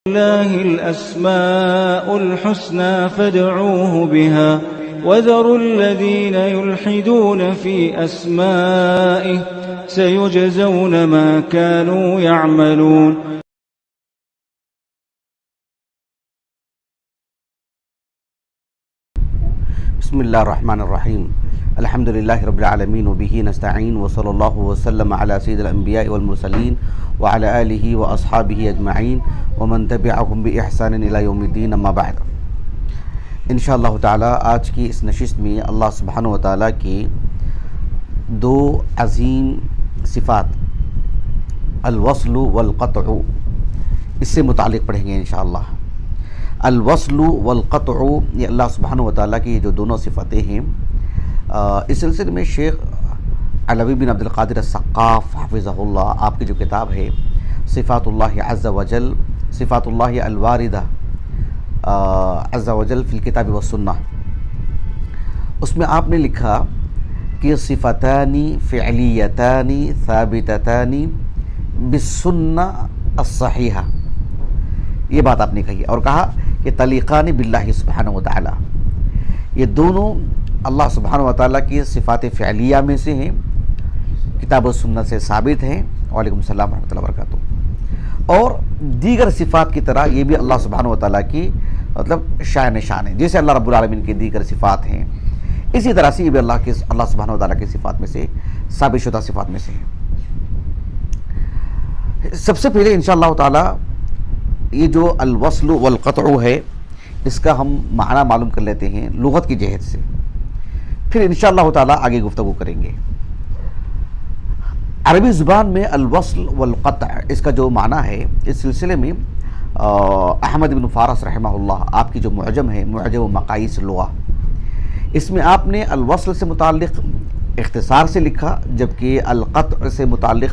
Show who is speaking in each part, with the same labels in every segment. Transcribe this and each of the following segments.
Speaker 1: لله الأسماء الحسنى فادعوه بها وذروا الذين يلحدون في أسمائه سيجزون ما كانوا يعملون.
Speaker 2: بسم الله الرحمن الرحيم. الحمد لله رب العالمين وبه نستعين وصلى الله وسلم على سيد الأنبياء والمرسلين وعلى آله وأصحابه أجمعين ومن تبعهم بإحسان إلى يوم الدين اما بعد. انشاءاللہ تعالی آج کی اس نشست میں اللہ سبحانہ وتعالی کی دو عظیم صفات الوصل والقطع اس سے متعلق پڑھیں گے انشاءاللہ. الوصل والقطع یہ اللہ سبحانہ وتعالی کی جو دونوں صفتیں ہیں. اس سلسلے میں شیخ علوی بن عبد القادر السقاف حفظہ اللہ آپ کی جو کتاب ہے صفات اللہ عز وجل صفات اللہ الواردہ عز وجل فی الکتاب والسنہ، اس میں آپ نے لکھا کہ صفتان فعلیتان ثابتتان بالسنہ الصحیحہ، یہ بات آپ نے کہی اور کہا کہ تلیقان باللہ سبحانہ وتعالی، یہ دونوں اللہ سبحانہ وتعالی کی صفات فعلیہ میں سے ہیں، کتاب و سنت سے ثابت ہیں. وعلیکم السلام ورحمۃ اللہ وبرکاتہ. اور دیگر صفات کی طرح یہ بھی اللہ سبحانہ وتعالی کی مطلب شان ہے، جیسے اللہ رب العالمین کی دیگر صفات ہیں اسی طرح سے یہ بھی اللہ سبحانہ وتعالی کی صفات میں سے ثابت شدہ صفات میں سے ہیں. سب سے پہلے انشاءاللہ تعالی یہ جو الوصل والقطع ہے اس کا ہم معنی معلوم کر لیتے ہیں لغت کی جہت سے، پھر انشاءاللہ تعالی آگے گفتگو کریں گے. عربی زبان میں الوصل والقطع اس کا جو معنی ہے، اس سلسلے میں احمد بن فارس رحمہ اللہ آپ کی جو معجم ہے معجم و مقاییس اللغہ، اس میں آپ نے الوصل سے متعلق اختصار سے لکھا، جبکہ القطع سے متعلق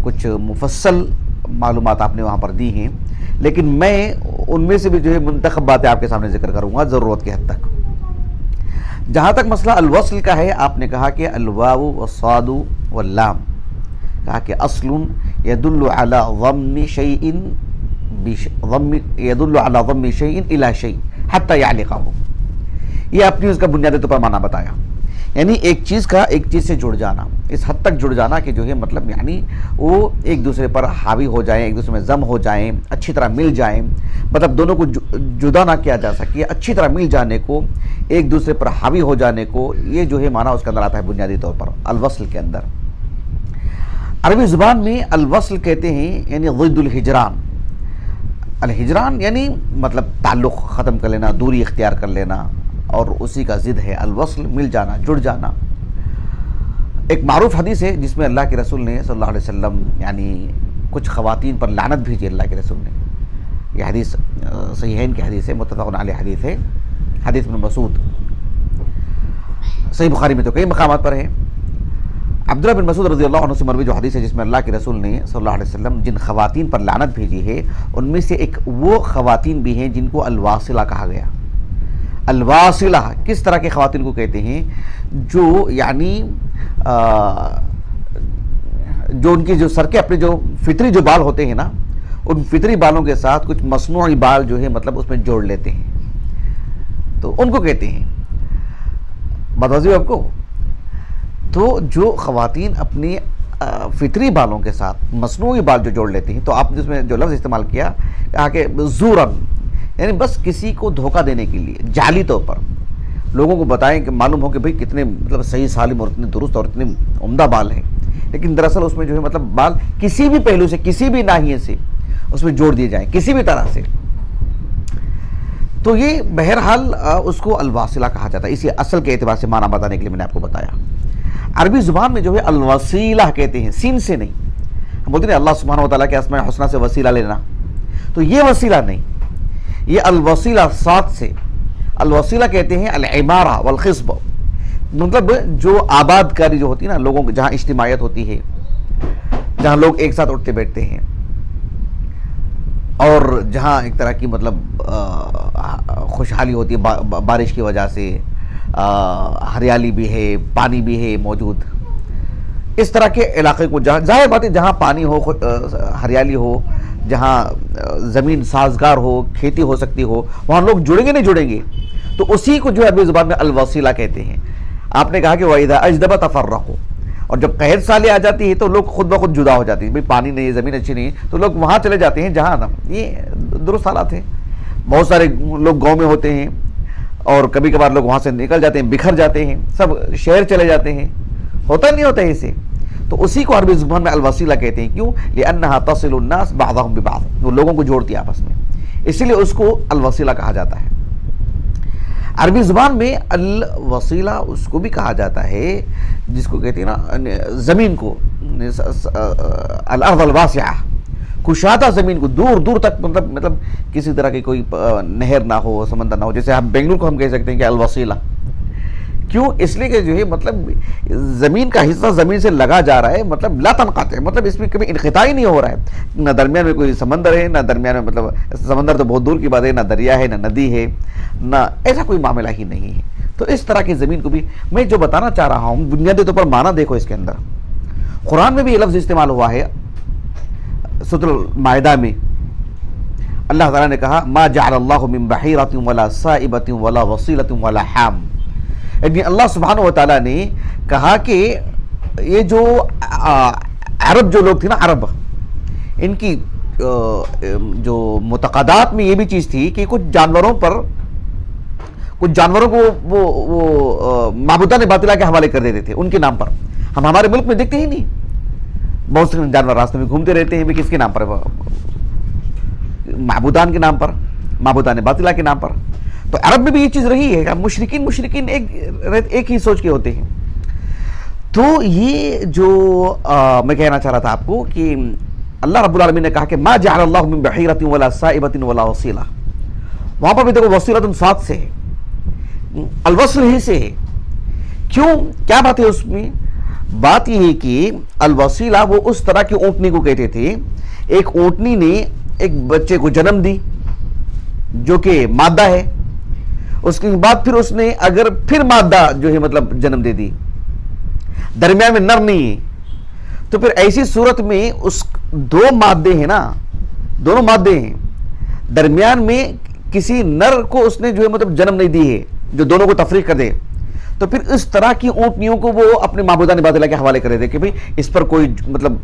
Speaker 2: کچھ مفصل معلومات آپ نے وہاں پر دی ہیں، لیکن میں ان میں سے بھی جو ہے منتخب باتیں آپ کے سامنے ذکر کروں گا ضرورت کی حد تک. جہاں تک مسئلہ الوصل کا ہے، آپ نے کہا کہ الواو والصاد واللام، کہا کہ اصل يدل على ضم شيء يدل على ضم شيء الى شيء حتى يعلقه، یہ اپنی اس کا بنیادی طور پر معنی بتایا، یعنی ایک چیز کا ایک چیز سے جڑ جانا، اس حد تک جڑ جانا کہ جو ہے مطلب یعنی وہ ایک دوسرے پر حاوی ہو جائیں، ایک دوسرے میں ضم ہو جائیں، اچھی طرح مل جائیں، مطلب دونوں کو جدا نہ کیا جا سکے، اچھی طرح مل جانے کو، ایک دوسرے پر حاوی ہو جانے کو، یہ جو ہے معنی اس کے اندر آتا ہے بنیادی طور پر الوصل کے اندر. عربی زبان میں الوصل کہتے ہیں یعنی ضد الہجران. الہجران یعنی مطلب تعلق ختم کر لینا، دوری اختیار کر لینا، اور اسی کا ضد ہے الوصل، مل جانا، جڑ جانا. ایک معروف حدیث ہے جس میں اللہ کے رسول نے صلی اللہ علیہ وسلم یعنی کچھ خواتین پر لعنت بھیجی اللہ کے رسول نے. یہ حدیث صحیحین کی حدیث ہے، متفق علیہ حدیث ہے، حدیث ابن مسعود، صحیح بخاری میں تو کئی مقامات پر ہے. عبداللہ بن مسعود رضی اللہ عنہ سے مروی جو حدیث ہے جس میں اللہ کے رسول نے صلی اللہ علیہ وسلم جن خواتین پر لعنت بھیجی ہے ان میں سے ایک وہ خواتین بھی ہیں جن کو الواصلہ کہا گیا. الواصلہ کس طرح کے خواتین کو کہتے ہیں؟ جو یعنی جو ان کی جو سر کے اپنے جو فطری جو بال ہوتے ہیں نا، ان فطری بالوں کے ساتھ کچھ مصنوعی بال جو ہے مطلب اس میں جوڑ لیتے ہیں، تو ان کو کہتے ہیں. بات واضح ہے آپ کو؟ تو جو خواتین اپنی فطری بالوں کے ساتھ مصنوعی بال جو جوڑ لیتے ہیں، تو آپ نے اس میں جو لفظ استعمال کیا، کہا کہ زورن، یعنی بس کسی کو دھوکہ دینے کے لیے جعلی طور پر لوگوں کو بتائیں کہ معلوم ہو کہ بھئی کتنے مطلب صحیح سالم اور اتنے درست اور اتنے عمدہ بال ہیں، لیکن دراصل اس میں جو ہے مطلب بال کسی بھی پہلو سے، کسی بھی ناحیے سے اس میں جوڑ دیے جائیں، کسی بھی طرح سے. تو یہ بہرحال اس کو الواصلہ کہا جاتا ہے. اسی اصل کے اعتبار سے معنی بتانے کے لیے میں نے آپ کو بتایا. عربی زبان میں جو ہے الوسیلہ کہتے ہیں، سین سے نہیں. ہم بولتے ہیں اللہ سبحانہ وتعالیٰ کے اسماء الحسنہ سے وسیلہ لینا، تو یہ وسیلہ نہیں، یہ الوسیلہ صاد سے. الوسیلہ کہتے ہیں العمارہ والخصب، مطلب جو آباد کاری جو ہوتی ہے نا لوگوں کو، جہاں اجتماعیت ہوتی ہے، جہاں لوگ ایک ساتھ اٹھتے بیٹھتے ہیں، اور جہاں ایک طرح کی مطلب خوشحالی ہوتی ہے بارش کی وجہ سے، ہریالی بھی ہے، پانی بھی ہے موجود. اس طرح کے علاقے کو ظاہر بات ہے جہاں پانی ہو، ہریالی ہو، جہاں زمین سازگار ہو، کھیتی ہو سکتی ہو، وہاں لوگ جڑیں گے نہیں جڑیں گے؟ تو اسی کو جو ہے عربی زبان میں الوصیلہ کہتے ہیں۔ آپ نے کہا کہ وَإِذَا أَجْدَبَ تَفَرَّقُوا، اور جب قحط سالی آ جاتی ہے تو لوگ خود بخود جدا ہو جاتے ہیں، بھئی پانی نہیں ہے، زمین اچھی نہیں ہے، تو لوگ وہاں چلے جاتے ہیں جہاں نا، یہ درست حالات ہیں۔ بہت سارے لوگ گاؤں میں ہوتے ہیں اور کبھی کبھار لوگ وہاں سے نکل جاتے ہیں، بکھر جاتے ہیں، سب شہر چلے جاتے ہیں، ہوتا نہیں ہوتا ہے اسے، تو اسی کو عربی زبان میں الوصیلہ کہتے ہیں۔ کیوں؟ لِأَنَّهَا تَصِلُ النَّاسِ بَعْضَهُمْ بِبَعْضٍ، وہ لوگوں کو جوڑتی ہے آپس میں، اسی لیے اس کو الوصیلہ کہا جاتا ہے۔ عربی زبان میں الوصیلہ اس کو بھی کہا جاتا ہے جس کو کہتے ہیں نا زمین کو، الارض الواسعہ، کشادہ زمین کو، دور دور تک، مطلب کسی طرح کی کوئی نہر نہ ہو، سمندر نہ ہو، جیسے ہم بنگلور کو ہم کہہ سکتے ہیں کہ الوصیلہ۔ کیوں؟ اس لیے کہ جو ہے مطلب زمین کا حصہ زمین سے لگا جا رہا ہے، مطلب لا تنقطع، مطلب اس میں کبھی انقطاع ہی نہیں ہو رہا ہے، نہ درمیان میں کوئی سمندر ہے، نہ درمیان میں مطلب سمندر تو بہت دور کی بات ہے، نہ دریا ہے، نہ ندی ہے، نہ ایسا کوئی معاملہ ہی نہیں ہے۔ تو اس طرح کی زمین کو بھی میں جو بتانا چاہ رہا ہوں، بنیادی طور پر معنی دیکھو اس کے اندر، قرآن میں بھی یہ لفظ استعمال ہوا ہے۔ سورۃ المائدہ میں اللہ تعالیٰ نے کہا ما جعل اللہ من بحیرۃ ولا سائبۃ ولا وصیلۃ ولا حام، یعنی اللہ سبحانہ و تعالیٰ نے کہا کہ یہ جو عرب جو لوگ تھے نا، عرب، ان کی جو معتقدات میں یہ بھی چیز تھی کہ کچھ جانوروں کو وہ معبودان باطلہ کے حوالے کر دیتے تھے ان کے نام پر۔ ہم ہمارے ملک میں دیکھتے ہی نہیں، بہت سے جانور راستے میں گھومتے رہتے ہیں، بھی کس کے نام پر؟ معبودان کے نام پر، معبودان باطلہ کے نام پر۔ تو عرب میں بھی یہ چیز رہی ہے، مشرکین ایک ہی سوچ کے ہوتے ہیں۔ تو یہ جو میں کہنا چاہ رہا تھا آپ کو کہ اللہ رب العالمین نے کہا کہ ما جعل اللہ من بحیرۃ ولا سائبۃ ولا وصیلہ، وہاں پر بھی دیکھو وصیلۃ ساتھ سے ہے، الوصل ہی سے ہے۔ کیوں؟ کیا بات ہے اس میں؟ بات یہ ہے کہ الوصیلہ وہ اس طرح کی اونٹنی کو کہتے تھے، ایک اونٹنی نے ایک بچے کو جنم دی جو کہ مادہ ہے، اس کے بعد پھر اس نے اگر پھر مادہ جو ہے مطلب جنم دے دی، درمیان میں نر نہیں ہے، تو پھر ایسی صورت میں اس دو مادے ہیں نا، دونوں مادے ہیں، درمیان میں کسی نر کو اس نے جو ہے مطلب جنم نہیں دی ہے جو دونوں کو تفریق کر دے، تو پھر اس طرح کی اونٹنیوں کو وہ اپنے معبودان باطلہ کے حوالے کر دیتے کہ بھئی اس پر کوئی مطلب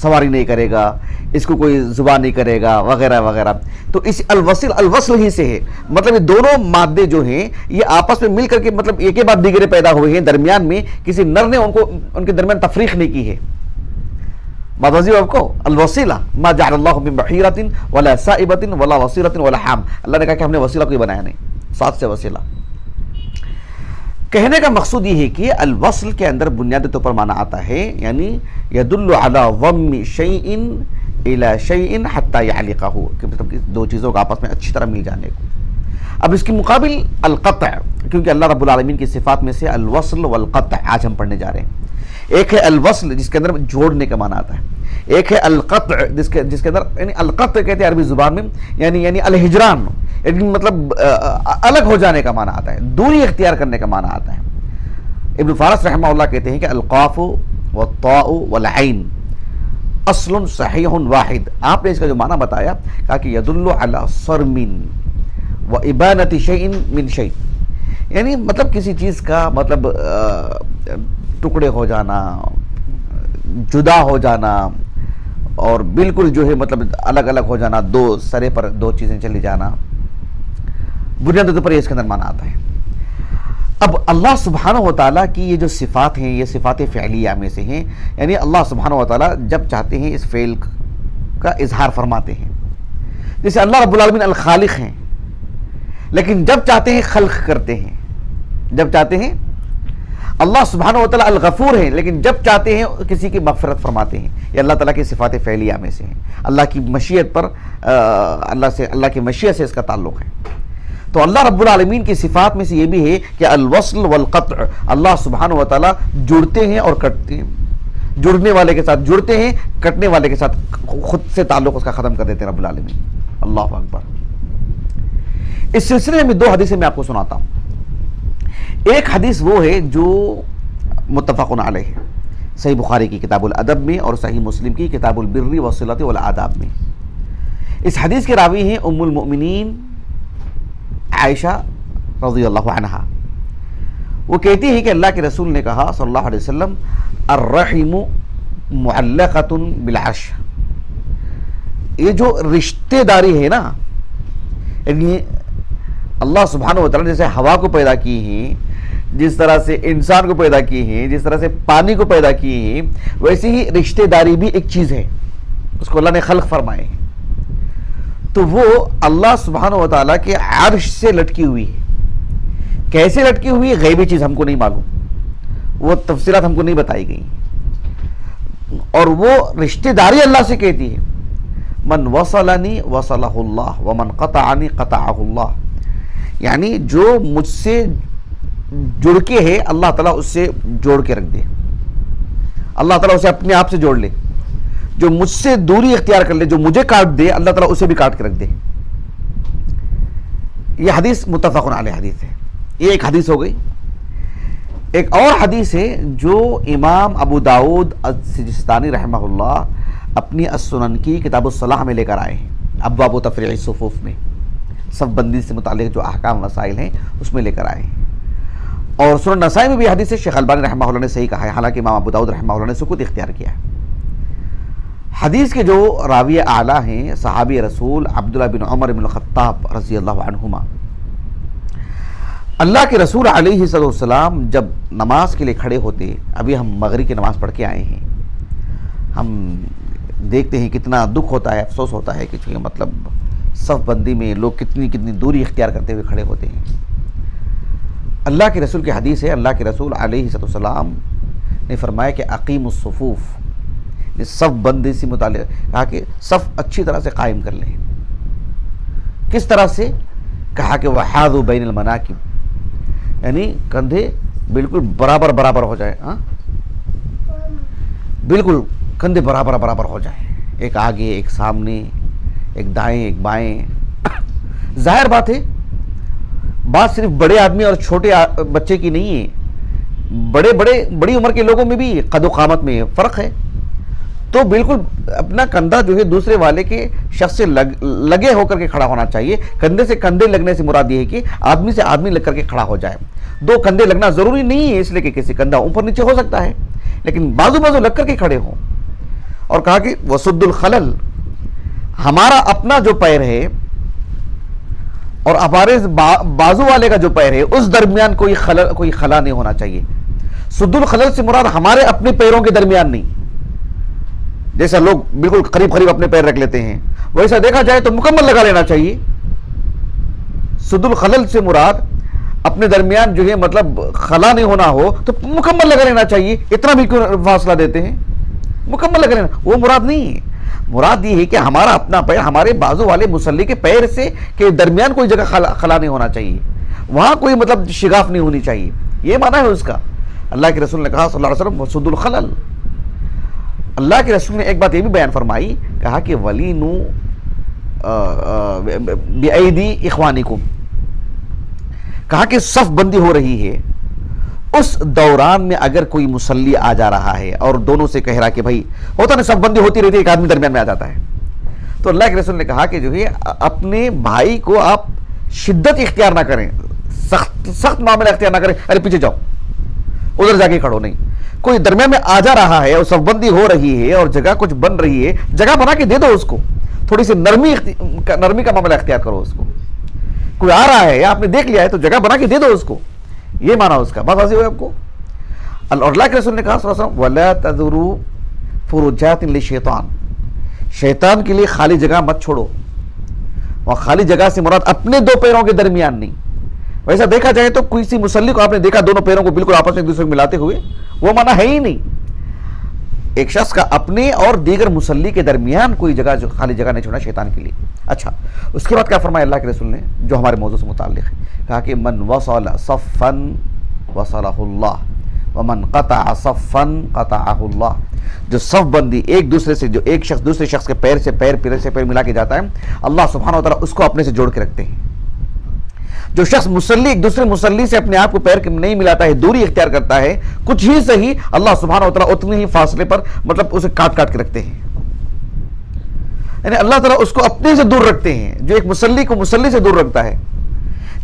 Speaker 2: سواری نہیں کرے گا، اس کو کوئی زبان نہیں کرے گا، وغیرہ وغیرہ۔ تو اس الوصل ہی سے ہے، مطلب یہ دونوں مادے جو ہیں یہ آپس میں مل کر کے مطلب ایک کے بعد دیگرے پیدا ہوئے ہیں، درمیان میں کسی نر نے ان کے درمیان تفریق نہیں کی ہے۔ بات واضح آپ کو؟ الوصیلہ ما جعل اللہ من بحیرۃ ولا سائبۃ ولا وصیلۃ ولا حام، اللہ نے کہا کہ ہم نے وصیلہ کوئی بنایا نہیں، ساتھ سے وصیلہ۔ کہنے کا مقصود یہ ہے کہ الوصل کے اندر بنیادی طور پر معنی آتا ہے، یعنی یدل علی ضم شیء الی شیء حتی یعلقہ، کہ مطلب دو چیزوں کا آپس میں اچھی طرح مل جانے کو۔ اب اس کی مقابل القطع، کیونکہ اللہ رب العالمین کی صفات میں سے الوصل والقطع آج ہم پڑھنے جا رہے ہیں۔ ایک ہے الوصل جس کے اندر جوڑنے کا معنی آتا ہے، ایک ہے القطع جس کے اندر یعنی القطع کہتے ہیں عربی زبان میں یعنی الہجران، یعنی مطلب الگ ہو جانے کا معنی آتا ہے، دوری اختیار کرنے کا معنی آتا ہے۔ ابن فارس رحمہ اللہ کہتے ہیں کہ القاف والطاء والعین اصل صحیح واحد، آپ نے اس کا جو معنی بتایا، کہا کہ یدل علی صرم وابانۃ شیء من شیء، یعنی مطلب کسی چیز کا مطلب ٹکڑے ہو جانا، جدا ہو جانا، اور بالکل جو ہے مطلب الگ الگ ہو جانا، دو سرے پر دو چیزیں چلی جانا، بنیادی طور پر اس کے اندر معنی آتا ہے۔ اب اللہ سبحانہ و تعالیٰ کی یہ جو صفات ہیں یہ صفات فعلیہ میں سے ہیں، یعنی اللہ سبحانہ و تعالیٰ جب چاہتے ہیں اس فعل کا اظہار فرماتے ہیں، جیسے اللہ رب العالمین الخالق ہیں، لیکن جب چاہتے ہیں خلق کرتے ہیں، جب چاہتے ہیں اللہ سبحانہ و تعالیٰ الغفور ہیں، لیکن جب چاہتے ہیں کسی کی مغفرت فرماتے ہیں، یہ اللہ تعالیٰ کی صفات فعلیہ میں سے ہیں، اللہ کی مشیت پر اللہ کی مشیت سے اس کا تعلق ہے۔ تو اللہ رب العالمین کی صفات میں سے یہ بھی ہے کہ الوصل والقطع، اللہ سبحانہ و تعالیٰ جڑتے ہیں اور کٹتے ہیں، جڑنے والے کے ساتھ جڑتے ہیں، کٹنے والے کے ساتھ خود سے تعلق اس کا ختم کر دیتے ہیں رب العالمین۔ اللہ اکبر۔ اس سلسلے میں دو حدیثیں میں آپ کو سناتا ہوں۔ ایک حدیث وہ ہے جو متفق علیہ ہے، صحیح بخاری کی کتاب الادب میں اور صحیح مسلم کی کتاب البر والصلۃ والآداب میں۔ اس حدیث کے راوی ہیں ام المؤمنین عائشہ رضی اللہ عنہا. وہ کہتی ہے کہ اللہ کے رسول نے کہا صلی اللہ علیہ وسلم الرحم معلقۃ بالعرش. یہ جو رشتے داری ہے نا، یعنی اللہ سبحانہ و تعالیٰ نے جیسے ہوا کو پیدا کی ہیں، جس طرح سے انسان کو پیدا کی ہیں، جس طرح سے پانی کو پیدا کی ہیں، ویسے ہی رشتے داری بھی ایک چیز ہے، اس کو اللہ نے خلق فرمائے ہیں. تو وہ اللہ سبحانہ و تعالیٰ کے عرش سے لٹکی ہوئی ہے. کیسے لٹکی ہوئی ہے غیبی چیز ہم کو نہیں معلوم، وہ تفصیلات ہم کو نہیں بتائی گئی. اور وہ رشتے داری اللہ سے کہتی ہے من وصلنی وصلہ اللہ ومن قطعنی قطعہ اللہ. یعنی جو مجھ سے جڑ کے ہے اللہ تعالیٰ اس سے جوڑ کے رکھ دے، اللہ تعالیٰ اسے اپنے آپ سے جوڑ لے. جو مجھ سے دوری اختیار کر لے، جو مجھے کاٹ دے، اللہ تعالیٰ اسے بھی کاٹ کے رکھ دے. یہ حدیث متفق علیہ حدیث ہے. یہ ایک حدیث ہو گئی. ایک اور حدیث ہے جو امام ابو داؤد السجستانی رحمہ اللہ اپنی السنن کی کتاب الصلاح میں لے کر آئے ہیں، ابواب و تفریع الصفوف میں، صف بندی سے متعلق جو احکام مسائل ہیں اس میں لے کر آئے ہیں. اور سنن نسائی میں بھی حدیث ہے. شیخ البانی رحمہ اللہ نے صحیح کہا ہے، حالانکہ امام ابو داؤد رحمہ اللہ نے سکوت اختیار کیا ہے. حدیث کے جو راوی اعلیٰ ہیں صحابی رسول عبداللہ بن عمر بن الخطاب رضی اللہ عنہما. اللہ کے رسول علیہ السلام جب نماز کے لیے کھڑے ہوتے، ابھی ہم مغرب کی نماز پڑھ کے آئے ہیں، ہم دیکھتے ہیں کتنا دکھ ہوتا ہے، افسوس ہوتا ہے کہ مطلب صف بندی میں لوگ کتنی دوری اختیار کرتے ہوئے کھڑے ہوتے ہیں. اللہ کے رسول کی حدیث ہے، اللہ کے رسول علیہ السلام نے فرمایا کہ اقیم الصفوف، صف بندی سے متعلق کہا کہ صف اچھی طرح سے قائم کر لیں. کس طرح سے؟ کہا کہ وحاذوا بین المناکب، یعنی کندھے بالکل برابر برابر ہو جائے. بالکل کندھے برابر برابر ہو جائیں، ایک آگے ایک سامنے، ایک دائیں ایک بائیں. ظاہر بات ہے بات صرف بڑے آدمی اور چھوٹے بچے کی نہیں ہے، بڑی عمر کے لوگوں میں بھی قد و قامت میں فرق ہے. تو بالکل اپنا کندھا جو ہے دوسرے والے کے شخص سے لگے ہو کر کے کھڑا ہونا چاہیے. کندھے سے کندھے لگنے سے مراد یہ ہے کہ آدمی سے آدمی لگ کر کے کھڑا ہو جائے. دو کندھے لگنا ضروری نہیں ہے اس لیے کہ کسی کندھا اوپر نیچے ہو سکتا ہے، لیکن بازو لگ کر کے کھڑے ہوں. اور کہا کہ وسد الخلل، ہمارا اپنا جو پیر ہے اور ہمارے بازو والے کا جو پیر ہے اس درمیان کوئی خلا نہیں ہونا چاہیے. سد الخلل سے مراد ہمارے اپنے پیروں کے درمیان نہیں. جیسا لوگ بالکل قریب اپنے پیر رکھ لیتے ہیں، ویسا دیکھا جائے تو مکمل لگا لینا چاہیے. سد الخلل سے مراد اپنے درمیان جو ہے مطلب خلا نہیں ہونا ہو تو مکمل لگا لینا چاہیے. اتنا بھی کیوں فاصلہ دیتے ہیں؟ مکمل لگا لینا، وہ مراد نہیں ہے. مراد یہ ہے کہ ہمارا اپنا پیر ہمارے بازو والے مصلی کے پیر سے کے درمیان کوئی جگہ خلا نہیں ہونا چاہیے، وہاں کوئی مطلب شگاف نہیں ہونی چاہیے. یہ معنی ہے اس کا. اللہ کے رسول نے کہا صلی اللہ علیہ وسلم وسد الخلل. اللہ کے رسول نے ایک بات یہ بھی بیان فرمائی، کہا کہ ولینو بِأَيْدِي إِخْوَانِكُمْ، کہا کہ صف بندی ہو رہی ہے، اس دوران میں اگر کوئی مصلی آ جا رہا ہے اور دونوں سے کہہ رہا کہ بھائی ہوتا نہیں، صف بندی ہوتی رہتی ہے، ایک آدمی درمیان میں آ جاتا ہے، تو اللہ کے رسول نے کہا کہ جو ہے اپنے بھائی کو آپ شدت اختیار نہ کریں، سخت معاملہ اختیار نہ کریں. ارے پیچھے جاؤ، ادھر جا کے کھڑو نہیں. کوئی درمیان میں آ جا رہا ہے اور صف بندی ہو رہی ہے اور جگہ کچھ بن رہی ہے، جگہ بنا کے دے دو اس کو. تھوڑی سی نرمی کا معاملہ اختیار کرو اس کو. کوئی آ رہا ہے یا آپ نے دیکھ لیا ہے تو جگہ بنا کے دے دو اس کو. یہ معنی اس کا. بات واضح ہوئی آپ کو. اور اللہ کے رسول نے کہا صلی اللہ علیہ وسلم وَلَا تَذُرُوا فُرُجَاتٍ لِلشَّيْطَانِ، شیطان کے لیے خالی جگہ مت چھوڑو. اور خالی جگہ سے مراد اپنے دو پیروں کے درمیان نہیں. ویسا دیکھا جائے تو کسی مصلی کو آپ نے دیکھا دونوں پیروں کو بالکل آپس میں ایک دوسرے کو ملاتے ہوئے، وہ معنی ہے ہی نہیں. ایک شخص کا اپنے اور دیگر مصلی کے درمیان کوئی جگہ جو خالی جگہ نہیں چھوڑنا شیطان کے لیے. اچھا، اس کے بعد کیا فرمایا اللہ کے رسول نے جو ہمارے موضوع سے متعلق ہے؟ کہا کہ من وصل صفا وصلہ اللہ ومن قطع صفا قطعہ اللہ. جو صف بندی ایک دوسرے سے، جو ایک شخص دوسرے شخص کے پیر سے پیر ملا کے جاتا ہے، اللہ سبحانہ و تعالیٰ اس کو اپنے سے جوڑ کے رکھتے ہیں. جو شخص مصلی ایک دوسرے مصلی سے اپنے آپ کو پیر نہیں ملاتا ہے، دوری اختیار کرتا ہے کچھ ہی صحیح، اللہ سبحانہ و تعالیٰ اتنے ہی فاصلے پر مطلب اسے کاٹ کے رکھتے ہیں. یعنی اللہ تعالیٰ اس کو اپنے سے دور رکھتے ہیں جو ایک مصلی کو مصلی سے دور رکھتا ہے.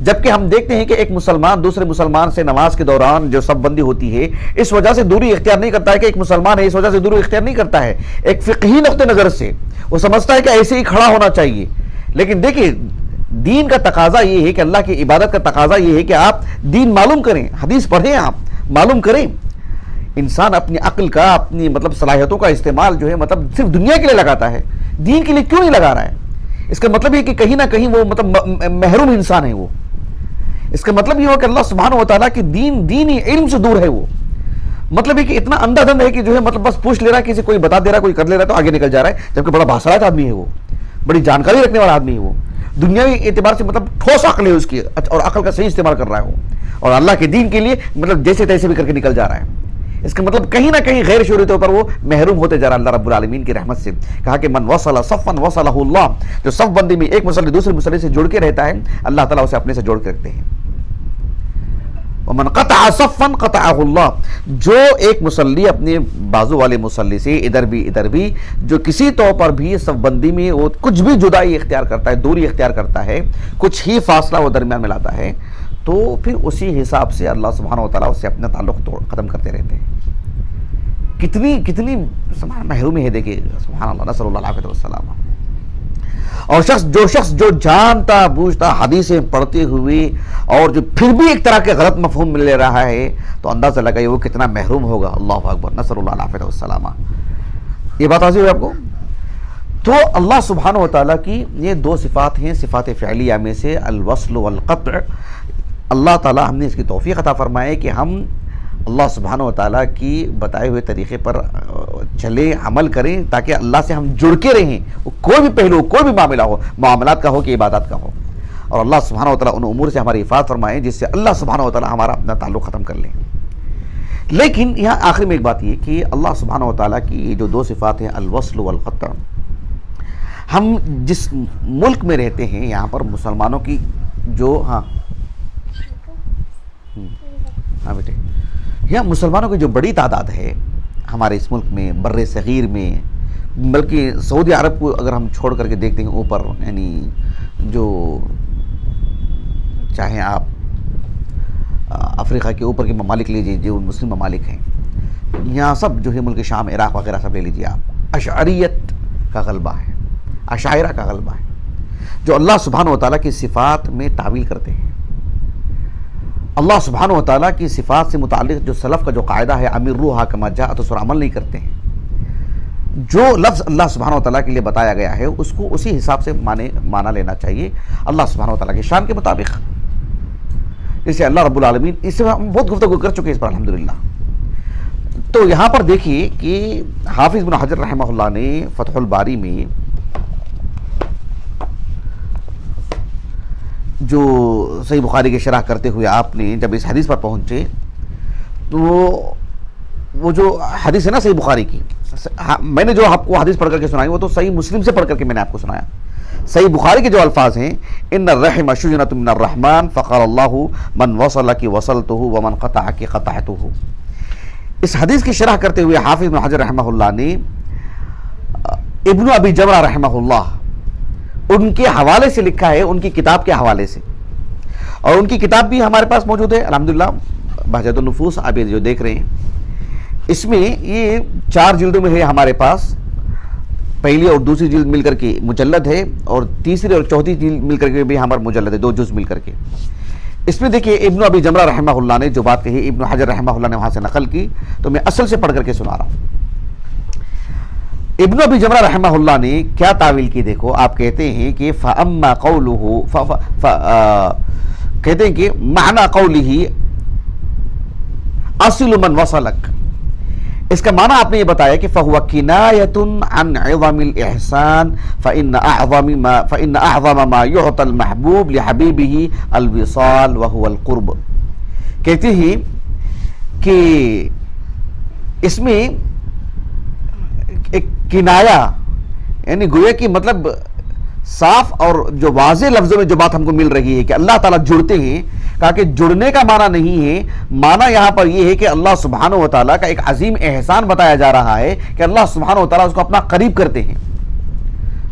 Speaker 2: جبکہ ہم دیکھتے ہیں کہ ایک مسلمان دوسرے مسلمان سے نماز کے دوران جو صف بندی ہوتی ہے اس وجہ سے دوری اختیار نہیں کرتا ہے کہ ایک مسلمان ہے اس وجہ سے دوری اختیار نہیں کرتا ہے. ایک فقہی نقطہ نظر سے وہ سمجھتا ہے کہ ایسے ہی کھڑا ہونا چاہیے. لیکن دیکھیں دین کا تقاضا یہ ہے کہ اللہ کی عبادت کا تقاضا یہ ہے کہ آپ دین معلوم کریں, حدیث پڑھیں, آپ معلوم کریں. انسان اپنی عقل کا اپنی صلاحیتوں کا استعمال جو ہے صرف دنیا کے لیے لگاتا ہے, دین کے لیے کیوں نہیں لگا رہا ہے؟ اس کا مطلب یہ کہ کہیں نہ کہیں وہ محروم انسان ہے. وہ اس کا مطلب یہ ہو کہ اللہ سبحانہ و تعالیٰ کی دینی علم سے دور ہے. وہ مطلب یہ کہ اتنا اندھا دھند ہے کہ جو ہے بس پوچھ لے رہا ہے, کسی کوئی بتا دے رہا ہے, کوئی کر لے رہا ہے تو آگے نکل جا رہا ہے, جبکہ بڑا باصلاحیت آدمی ہے, وہ بڑی جانکاری رکھنے والا آدمی ہے. وہ دنیاوی اعتبار سے ٹھوس عقل ہے اس کی, اور عقل کا صحیح استعمال کر رہا ہے وہ, اور اللہ کے دین کے لیے جیسے تیسے بھی کر کے نکل جا رہا ہے. اس کا مطلب کہیں نہ کہیں غیر شعوری طور پر وہ محروم ہوتے جا رہا ہے اللہ رب العالمین کی رحمت سے. کہا کہ من وصل صفا وصلہ اللہ, جو صف بندی میں ایک مصلی دوسرے مصلی سے جڑ کے رہتا ہے اللہ تعالیٰ اسے اپنے سے جوڑ کے رکھتے ہیں. ومن قطع صفا قطعہ اللہ, جو ایک مصلی اپنے بازو والے مصلی سے ادھر بھی جو کسی طور پر بھی صف بندی میں وہ کچھ بھی جدائی اختیار کرتا ہے, دوری اختیار کرتا ہے, کچھ ہی فاصلہ وہ درمیان میں لاتا ہے, تو پھر اسی حساب سے اللہ سبحانہ و تعالیٰ اس سے اپنا تعلق ختم کرتے رہتے ہیں. کتنی محرومی ہے دیکھیے, سبحان اللہ, نسأل اللہ العافیہ والسلامہ. اور جو شخص جانتا بوجھتا حدیثیں پڑھتے ہوئے اور جو پھر بھی ایک طرح کے غلط مفہوم مل لے رہا ہے تو اندازہ لگائیے وہ کتنا محروم ہوگا. اللہ اکبر, نسأل اللہ العافیہ والسلامہ. یہ بات واضح ہوئی آپ کو؟ تو اللہ سبحانہ و تعالیٰ کی یہ دو صفات ہیں, صفات فعلیہ میں سے الوصل والقطع. اللہ تعالیٰ ہم نے اس کی توفیق عطا فرمائے کہ ہم اللہ سبحانہ و تعالیٰ کی بتائے ہوئے طریقے پر چلیں, عمل کریں, تاکہ اللہ سے ہم جڑ کے رہیں. کوئی بھی پہلو, کوئی بھی معاملہ ہو, معاملات کا ہو کہ عبادات کا ہو, اور اللہ سبحانہ و تعالیٰ ان امور سے ہماری حفاظت فرمائے جس سے اللہ سبحانہ و تعالیٰ ہمارا اپنا تعلق ختم کر لیں. لیکن یہاں آخر میں ایک بات یہ کہ اللہ سبحانہ و تعالیٰ کی یہ جو دو صفات ہیں الوصل والقطع, ہم جس ملک میں رہتے ہیں یہاں پر مسلمانوں کی جو ہاں بیٹے, یہاں مسلمانوں کی جو بڑی تعداد ہے ہمارے اس ملک میں, بر صغیر میں, بلکہ سعودی عرب کو اگر ہم چھوڑ کر کے دیکھتے ہیں اوپر, یعنی جو چاہیں آپ افریقہ کے اوپر کے ممالک لیجیے جو مسلم ممالک ہیں, یہاں سب جو ہے ملک شام, عراق وغیرہ سب لے لیجیے آپ, اشعریت کا غلبہ ہے, اشاعرہ کا غلبہ ہے, جو اللہ سبحانہ و تعالیٰ کی صفات میں تعویل کرتے ہیں. اللہ سبحانہ و تعالیٰ کی صفات سے متعلق جو سلف کا جو قاعدہ ہے امیروہا کما جاءت, اس پر عمل نہیں کرتے ہیں. جو لفظ اللہ سبحانہ و تعالیٰ کے لیے بتایا گیا ہے اس کو اسی حساب سے مانا لینا چاہیے اللہ سبحانہ و تعالیٰ کی شان کے مطابق. جیسے اللہ رب العالمین, اس سے ہم بہت گفتگو کر چکے ہیں اس پر الحمدللہ. تو یہاں پر دیکھیے کہ حافظ ابن حجر رحمہ اللہ نے فتح الباری میں جو صحیح بخاری کی شرح کرتے ہوئے آپ نے جب اس حدیث پر پہنچے تو وہ جو حدیث ہے نا صحیح بخاری کی, میں نے جو آپ کو حدیث پڑھ کر کے سنائی وہ تو صحیح مسلم سے پڑھ کر کے میں نے آپ کو سنایا. صحیح بخاری کے جو الفاظ ہیں ان الرحم شجنۃ من الرحمن فقال اللہ من وصلک وصلتہ ومن قطعک قطعتہ. اس حدیث کی شرح کرتے ہوئے حافظ ابن حجر رحمہ اللہ نے ابن ابی جمرہ رحمہ اللہ ان کے حوالے سے لکھا ہے, ان کی کتاب کے حوالے سے, اور ان کی کتاب بھی ہمارے پاس موجود ہے الحمدللہ, بہجت النفوس. آپ جو دیکھ رہے ہیں اس میں یہ 4 جلدوں میں ہے ہمارے پاس, پہلی اور دوسری جلد مل کر کے مجلد ہے, اور تیسری اور چوتھی جلد مل کر کے بھی ہمارا مجلد ہے, 2 جز مل کر کے. اس میں دیکھیے ابن ابی جمرہ رحمہ اللہ نے جو بات کہی, ابن حجر رحمہ اللہ نے وہاں سے نقل کی, تو میں اصل سے پڑھ کر کے سنا رہا ہوں. ابن ابی جمرہ رحمہ اللہ نے کیا تعویل کی دیکھو, آپ کہتے ہیں کہ فَأَمَّا قَوْلُهُ, کہتے ہیں کہ معنی قوله اصل من وصلک, اس کا معنی آپ نے یہ بتایا کہ فَهُوَ كِنَايَةٌ عَنْ عِظَمِ الْإِحْسَانِ فَإِنَّ أَعْظَمَ مَا يُعْطَى الْمَحْبُوبِ لِحَبِيبِهِ الْوِصَالِ وَهُوَ الْقُرْبُ. کہتے ہیں کہ اس میں ایک کنایا, یعنی گویا کہ مطلب صاف اور جو واضح لفظوں میں جو بات ہم کو مل رہی ہے کہ اللہ تعالیٰ جڑتے ہیں. کہا کہ جڑنے کا معنی نہیں ہے, معنی یہاں پر یہ ہے کہ اللہ سبحانہ و تعالیٰ کا ایک عظیم احسان بتایا جا رہا ہے کہ اللہ سبحانہ و تعالیٰ اس کو اپنا قریب کرتے ہیں.